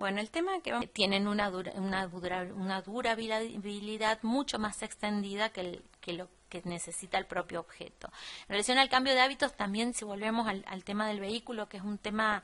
Bueno, el tema es que tienen una durabilidad mucho más extendida que lo que necesita el propio objeto. En relación al cambio de hábitos, también si volvemos al tema del vehículo, que es un tema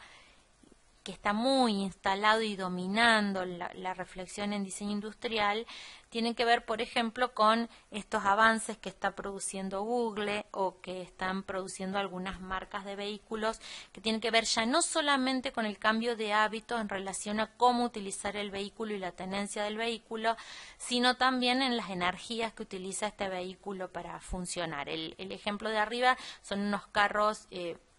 que está muy instalado y dominando la reflexión en diseño industrial, tienen que ver, por ejemplo, con estos avances que está produciendo Google o que están produciendo algunas marcas de vehículos, que tienen que ver ya no solamente con el cambio de hábitos en relación a cómo utilizar el vehículo y la tenencia del vehículo, sino también en las energías que utiliza este vehículo para funcionar. El ejemplo de arriba son unos carros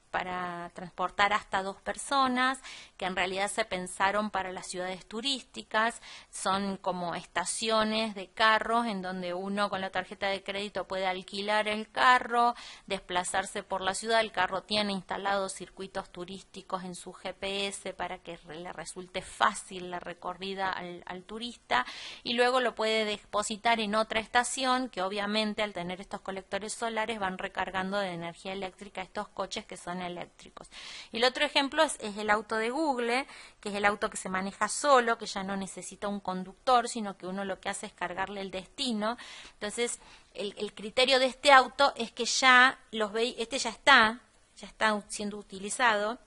para transportar hasta 2 personas, que en realidad se pensaron para las ciudades turísticas. Son como estaciones de carros en donde uno con la tarjeta de crédito puede alquilar el carro, desplazarse por la ciudad. El carro tiene instalados circuitos turísticos en su GPS para que le resulte fácil la recorrida al turista, y luego lo puede depositar en otra estación que obviamente al tener estos colectores solares van recargando de energía eléctrica estos coches que son eléctricos. Y el otro ejemplo es el auto de Google, que es el auto que se maneja solo, que ya no necesita un conductor, sino que uno lo que hace es cargarle el destino. Entonces, el criterio de este auto es que ya ya está siendo utilizado,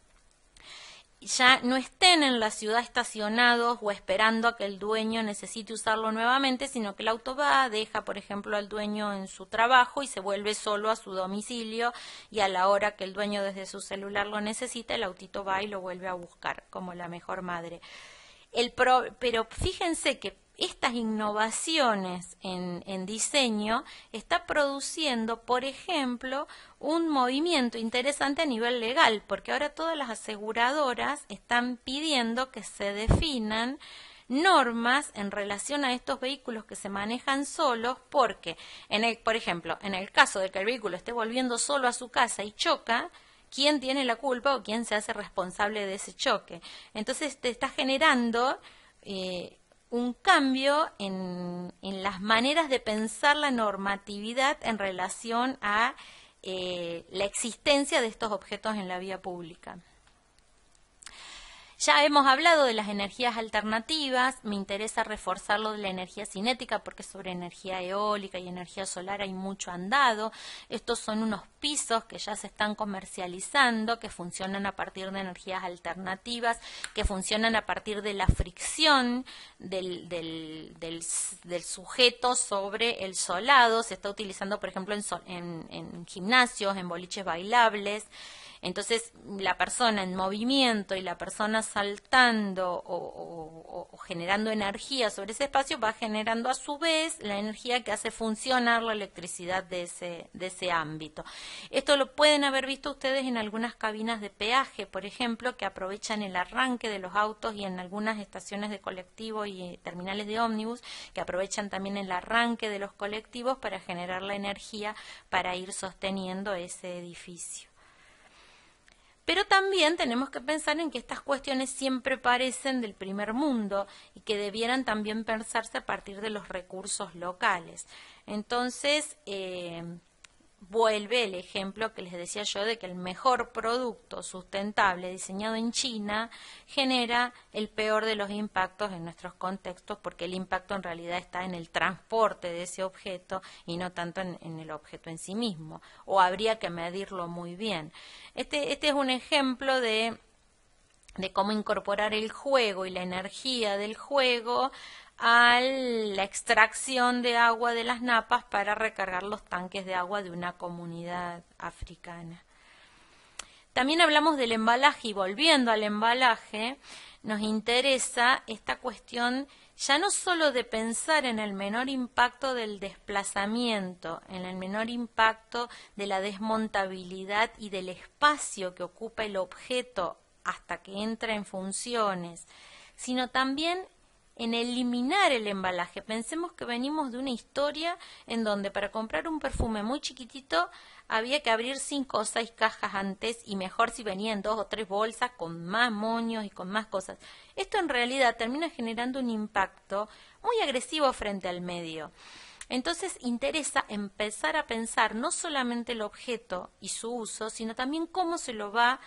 ya no estén en la ciudad estacionados o esperando a que el dueño necesite usarlo nuevamente, sino que el auto va, deja por ejemplo al dueño en su trabajo y se vuelve solo a su domicilio, y a la hora que el dueño desde su celular lo necesita, el autito va y lo vuelve a buscar, como la mejor madre. Pero fíjense que estas innovaciones en diseño está produciendo, por ejemplo, un movimiento interesante a nivel legal, porque ahora todas las aseguradoras están pidiendo que se definan normas en relación a estos vehículos que se manejan solos, porque, por ejemplo, en el caso de que el vehículo esté volviendo solo a su casa y choca, ¿quién tiene la culpa o quién se hace responsable de ese choque? Entonces te está generando un cambio en las maneras de pensar la normatividad en relación a la existencia de estos objetos en la vía pública. Ya hemos hablado de las energías alternativas. Me interesa reforzar lo de la energía cinética porque sobre energía eólica y energía solar hay mucho andado. Estos son unos pisos que ya se están comercializando, que funcionan a partir de energías alternativas, que funcionan a partir de la fricción del sujeto sobre el solado. Se está utilizando, por ejemplo, en gimnasios, en boliches bailables. Entonces, la persona en movimiento y la persona saltando o generando energía sobre ese espacio va generando a su vez la energía que hace funcionar la electricidad de ese ámbito. Esto lo pueden haber visto ustedes en algunas cabinas de peaje, por ejemplo, que aprovechan el arranque de los autos, y en algunas estaciones de colectivo y terminales de ómnibus, que aprovechan también el arranque de los colectivos para generar la energía para ir sosteniendo ese edificio. Pero también tenemos que pensar en que estas cuestiones siempre parecen del primer mundo y que debieran también pensarse a partir de los recursos locales. Entonces, vuelve el ejemplo que les decía yo de que el mejor producto sustentable diseñado en China genera el peor de los impactos en nuestros contextos, porque el impacto en realidad está en el transporte de ese objeto y no tanto en el objeto en sí mismo, o habría que medirlo muy bien. Este es un ejemplo de cómo incorporar el juego y la energía del juego a la extracción de agua de las napas para recargar los tanques de agua de una comunidad africana. También hablamos del embalaje, y volviendo al embalaje, nos interesa esta cuestión ya no solo de pensar en el menor impacto del desplazamiento, en el menor impacto de la desmontabilidad y del espacio que ocupa el objeto hasta que entra en funciones, sino también en eliminar el embalaje. Pensemos que venimos de una historia en donde para comprar un perfume muy chiquitito había que abrir 5 o 6 cajas antes, y mejor si venían 2 o 3 bolsas con más moños y con más cosas. Esto en realidad termina generando un impacto muy agresivo frente al medio. Entonces interesa empezar a pensar no solamente el objeto y su uso, sino también cómo se lo va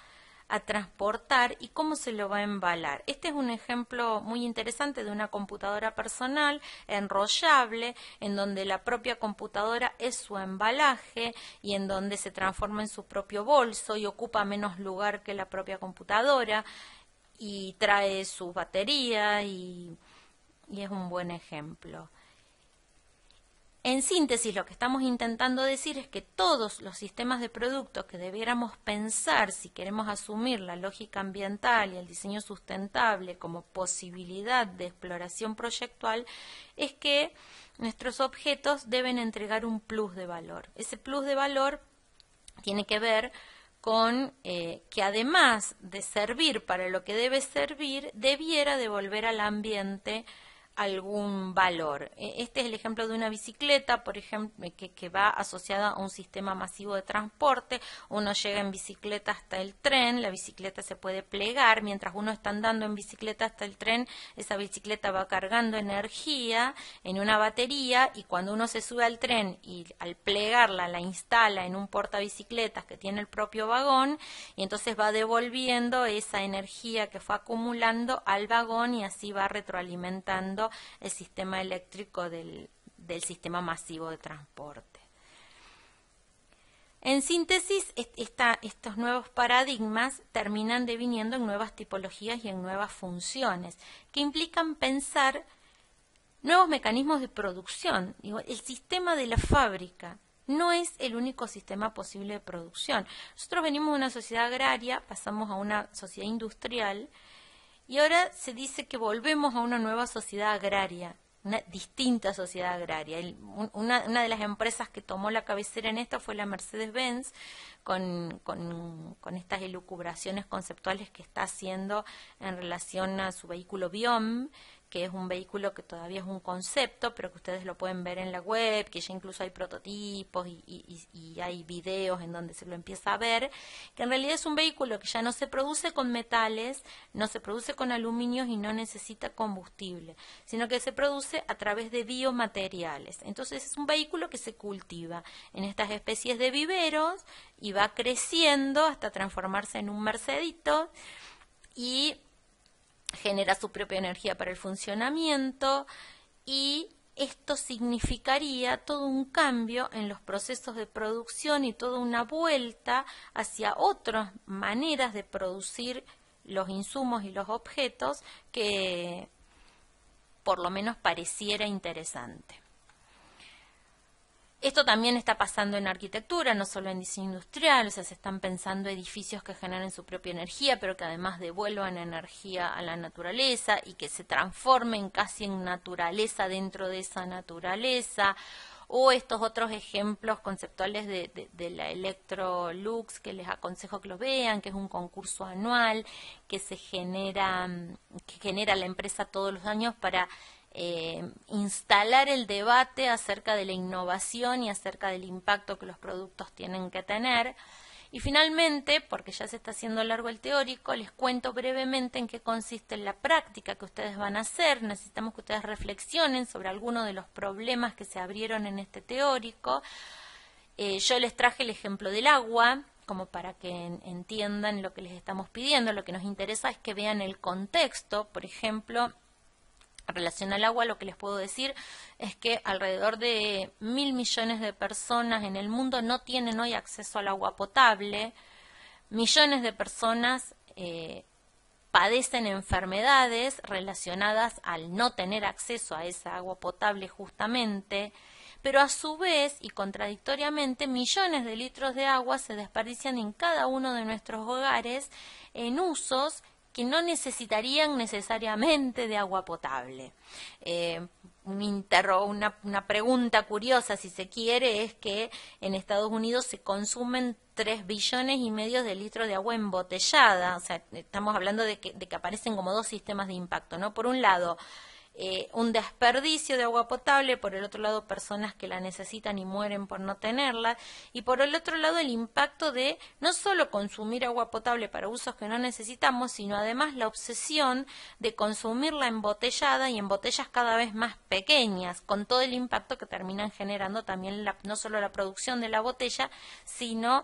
a transportar y cómo se lo va a embalar. Este es un ejemplo muy interesante de una computadora personal enrollable, en donde la propia computadora es su embalaje y en donde se transforma en su propio bolso y ocupa menos lugar que la propia computadora y trae su batería y es un buen ejemplo. En síntesis, lo que estamos intentando decir es que todos los sistemas de productos que debiéramos pensar si queremos asumir la lógica ambiental y el diseño sustentable como posibilidad de exploración proyectual es que nuestros objetos deben entregar un plus de valor. Ese plus de valor tiene que ver con que además de servir para lo que debe servir, debiera devolver al ambiente algún valor. Este es el ejemplo de una bicicleta, por ejemplo, que va asociada a un sistema masivo de transporte. Uno llega en bicicleta hasta el tren, la bicicleta se puede plegar, mientras uno está andando en bicicleta hasta el tren, esa bicicleta va cargando energía en una batería y cuando uno se sube al tren y al plegarla la instala en un portabicicletas que tiene el propio vagón y entonces va devolviendo esa energía que fue acumulando al vagón y así va retroalimentando el sistema eléctrico del sistema masivo de transporte. En síntesis, estos nuevos paradigmas terminan deviniendo en nuevas tipologías y en nuevas funciones, que implican pensar nuevos mecanismos de producción. El sistema de la fábrica no es el único sistema posible de producción. Nosotros venimos de una sociedad agraria, pasamos a una sociedad industrial, y ahora se dice que volvemos a una nueva sociedad agraria, una distinta sociedad agraria. Una de las empresas que tomó la cabecera en esto fue la Mercedes-Benz, con estas elucubraciones conceptuales que está haciendo en relación a su vehículo Biom, que es un vehículo que todavía es un concepto, pero que ustedes lo pueden ver en la web, que ya incluso hay prototipos y hay videos en donde se lo empieza a ver, que en realidad es un vehículo que ya no se produce con metales, no se produce con aluminios y no necesita combustible, sino que se produce a través de biomateriales. Entonces es un vehículo que se cultiva en estas especies de viveros y va creciendo hasta transformarse en un Mercedito y genera su propia energía para el funcionamiento y esto significaría todo un cambio en los procesos de producción y toda una vuelta hacia otras maneras de producir los insumos y los objetos que por lo menos pareciera interesante. Esto también está pasando en arquitectura, no solo en diseño industrial, o sea, se están pensando edificios que generen su propia energía, pero que además devuelvan energía a la naturaleza y que se transformen casi en naturaleza dentro de esa naturaleza, o estos otros ejemplos conceptuales de la Electrolux, que les aconsejo que los vean, que es un concurso anual que genera la empresa todos los años para instalar el debate acerca de la innovación y acerca del impacto que los productos tienen que tener. Y finalmente, porque ya se está haciendo largo el teórico, les cuento brevemente en qué consiste la práctica que ustedes van a hacer. Necesitamos que ustedes reflexionen sobre algunos de los problemas que se abrieron en este teórico. Yo les traje el ejemplo del agua, como para que entiendan lo que les estamos pidiendo. Lo que nos interesa es que vean el contexto. Por ejemplo, en relación al agua, lo que les puedo decir es que alrededor de 1.000 millones de personas en el mundo no tienen hoy acceso al agua potable. Millones de personas padecen enfermedades relacionadas al no tener acceso a esa agua potable justamente, pero a su vez y contradictoriamente millones de litros de agua se desperdician en cada uno de nuestros hogares en usos que no necesitarían necesariamente de agua potable. Una pregunta curiosa, si se quiere, es que en Estados Unidos se consumen 3,5 billones de litros de agua embotellada. O sea, estamos hablando de que aparecen como dos sistemas de impacto, ¿no? Por un lado, un desperdicio de agua potable, por el otro lado personas que la necesitan y mueren por no tenerla, y por el otro lado el impacto de no solo consumir agua potable para usos que no necesitamos, sino además la obsesión de consumirla embotellada y en botellas cada vez más pequeñas, con todo el impacto que terminan generando también no solo la producción de la botella, sino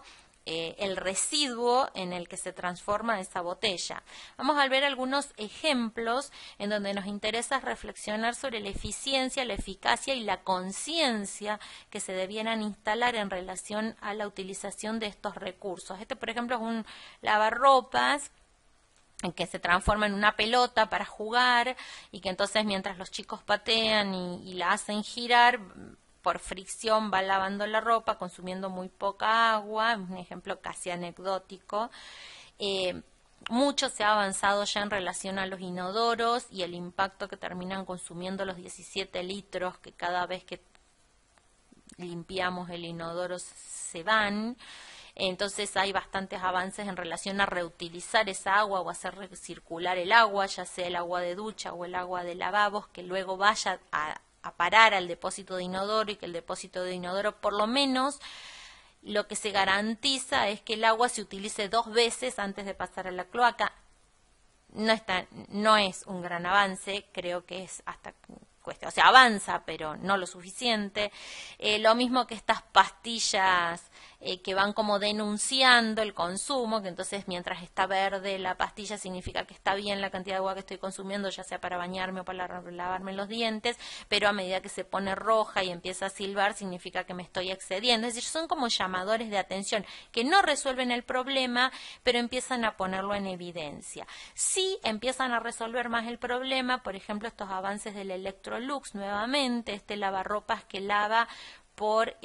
el residuo en el que se transforma esa botella. Vamos a ver algunos ejemplos en donde nos interesa reflexionar sobre la eficiencia, la eficacia y la conciencia que se debieran instalar en relación a la utilización de estos recursos. Este, por ejemplo, es un lavarropas en que se transforma en una pelota para jugar y que entonces mientras los chicos patean y la hacen girar, por fricción va lavando la ropa, consumiendo muy poca agua, un ejemplo casi anecdótico. Mucho se ha avanzado ya en relación a los inodoros y el impacto que terminan consumiendo los 17 litros que cada vez que limpiamos el inodoro se van. Entonces hay bastantes avances en relación a reutilizar esa agua o hacer recircular el agua, ya sea el agua de ducha o el agua de lavabos, que luego vaya a parar al depósito de inodoro y que el depósito de inodoro por lo menos lo que se garantiza es que el agua se utilice 2 veces antes de pasar a la cloaca. No es un gran avance, creo que es hasta cuestión, o sea, avanza, pero no lo suficiente. Lo mismo que estas pastillas que van como denunciando el consumo, que entonces mientras está verde la pastilla significa que está bien la cantidad de agua que estoy consumiendo, ya sea para bañarme o para lavarme los dientes, pero a medida que se pone roja y empieza a silbar significa que me estoy excediendo. Es decir, son como llamadores de atención que no resuelven el problema, pero empiezan a ponerlo en evidencia. Sí empiezan a resolver más el problema, por ejemplo, estos avances del Electrolux nuevamente, este lavarropas que lava por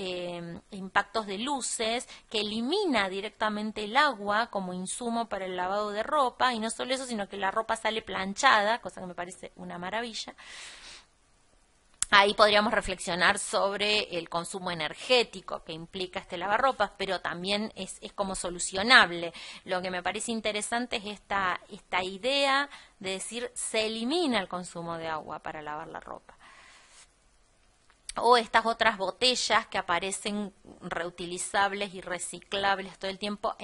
impactos de luces, que elimina directamente el agua como insumo para el lavado de ropa, y no solo eso, sino que la ropa sale planchada, cosa que me parece una maravilla. Ahí podríamos reflexionar sobre el consumo energético que implica este lavarropas, pero también es como solucionable. Lo que me parece interesante es esta idea de decir se elimina el consumo de agua para lavar la ropa. O estas otras botellas que aparecen reutilizables y reciclables todo el tiempo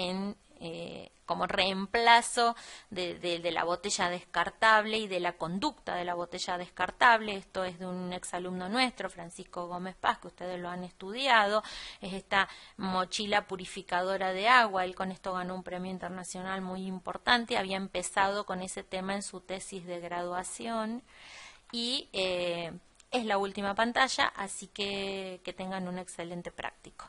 como reemplazo de la botella descartable y de la conducta de la botella descartable. Esto es de un exalumno nuestro, Francisco Gómez Paz, que ustedes lo han estudiado. Es esta mochila purificadora de agua. Él con esto ganó un premio internacional muy importante. Había empezado con ese tema en su tesis de graduación y es la última pantalla, así que tengan un excelente práctico.